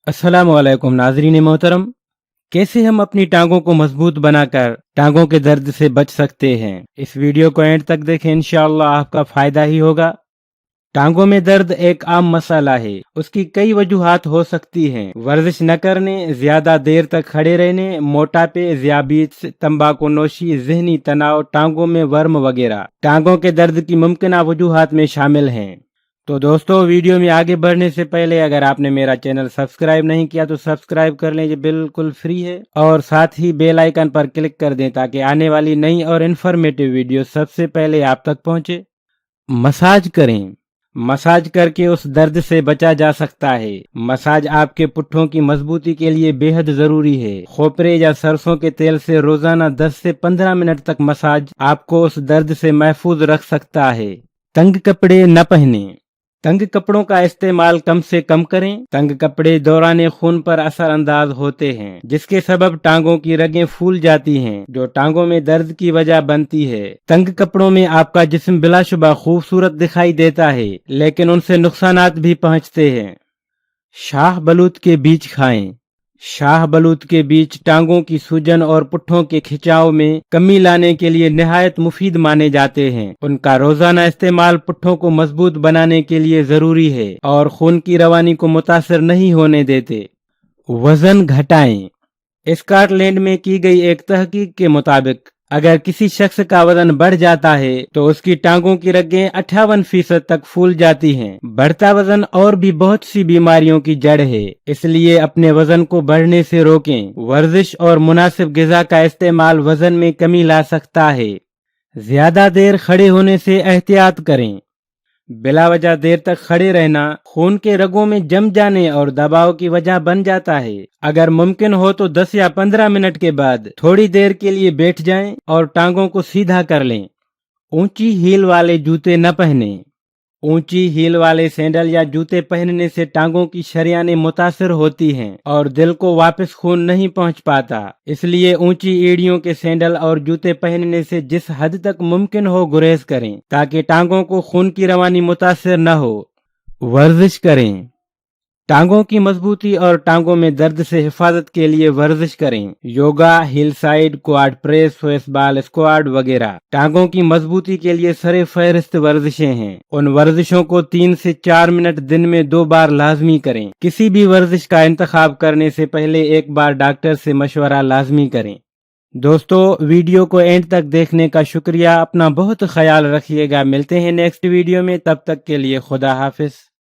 अस्सलाम वालेकुम नाजरीन मोहतरम। कैसे हम अपनी टांगों को मजबूत बनाकर टांगों के दर्द से बच सकते हैं, इस वीडियो को एंड तक देखें, इंशाअल्लाह आपका फायदा ही होगा। टांगों में दर्द एक आम मसला है। उसकी कई वजूहात हो सकती हैं। वर्जिश न करने, ज्यादा देर तक खड़े रहने, मोटापे, ज़ियाबीत्स, तंबाकू नोशी, जहनी तनाव, टांगों में वर्म वगैरह टांगों के दर्द की मुमकिन वजूहात में शामिल हैं। तो दोस्तों, वीडियो में आगे बढ़ने से पहले अगर आपने मेरा चैनल सब्सक्राइब नहीं किया तो सब्सक्राइब कर लें, ये बिल्कुल फ्री है। और साथ ही बेल आइकन पर क्लिक कर दें ताकि आने वाली नई और इन्फॉर्मेटिव वीडियो सबसे पहले आप तक पहुंचे। मसाज करें। मसाज करके उस दर्द से बचा जा सकता है। मसाज आपके पुट्ठों की मजबूती के लिए बेहद जरूरी है। खोपरे या सरसों के तेल से रोजाना 10 से 15 मिनट तक मसाज आपको उस दर्द से महफूज रख सकता है। तंग कपड़े न पहने। तंग कपड़ों का इस्तेमाल कम से कम करें। तंग कपड़े दौरान खून पर असर अंदाज होते हैं, जिसके सबब टांगों की रगें फूल जाती हैं, जो टांगों में दर्द की वजह बनती है। तंग कपड़ों में आपका जिस्म बिलाशुबा खूबसूरत दिखाई देता है, लेकिन उनसे नुकसानात भी पहुंचते हैं। शाह बलूत के बीज खाएं। शाह बलूत के बीज टांगों की सूजन और पुट्ठों के खिंचाव में कमी लाने के लिए निहायत मुफीद माने जाते हैं। उनका रोजाना इस्तेमाल पुट्ठों को मजबूत बनाने के लिए जरूरी है और खून की रवानी को मुतासर नहीं होने देते। वजन घटाएं। स्कॉटलैंड में की गई एक तहकीक के मुताबिक अगर किसी शख्स का वजन बढ़ जाता है तो उसकी टांगों की रगें 58% तक फूल जाती हैं। बढ़ता वजन और भी बहुत सी बीमारियों की जड़ है, इसलिए अपने वजन को बढ़ने से रोकें। वर्जिश और मुनासिब गिजा का इस्तेमाल वजन में कमी ला सकता है। ज्यादा देर खड़े होने से एहतियात करें। बिला वजह देर तक खड़े रहना खून के रगों में जम जाने और दबाव की वजह बन जाता है। अगर मुमकिन हो तो 10 या 15 मिनट के बाद थोड़ी देर के लिए बैठ जाएं और टांगों को सीधा कर लें। ऊंची हील वाले जूते न पहने। ऊंची हील वाले सैंडल या जूते पहनने से टांगों की शरियानें मुतासर होती हैं और दिल को वापस खून नहीं पहुंच पाता। इसलिए ऊंची एड़ियों के सैंडल और जूते पहनने से जिस हद तक मुमकिन हो गुरेज करें, ताकि टांगों को खून की रवानी मुतासर न हो। वर्जिश करें। टांगों की मजबूती और टांगों में दर्द से हिफाजत के लिए वर्जिश करें। Yoga, hill side, quad press, face ball squad वगैरह टांगों की मजबूती के लिए सरे फहरिस्त वर्जिशें हैं। उन वर्जिशों को 3 से 4 मिनट दिन में 2 बार लाजमी करें। किसी भी वर्जिश का इंतखाब करने से पहले एक बार डॉक्टर से मशवरा लाजमी करें। दोस्तों, वीडियो को एंड तक देखने का शुक्रिया। अपना बहुत ख्याल रखिएगा। मिलते हैं नेक्स्ट वीडियो में, तब तक के लिए खुदा हाफिज।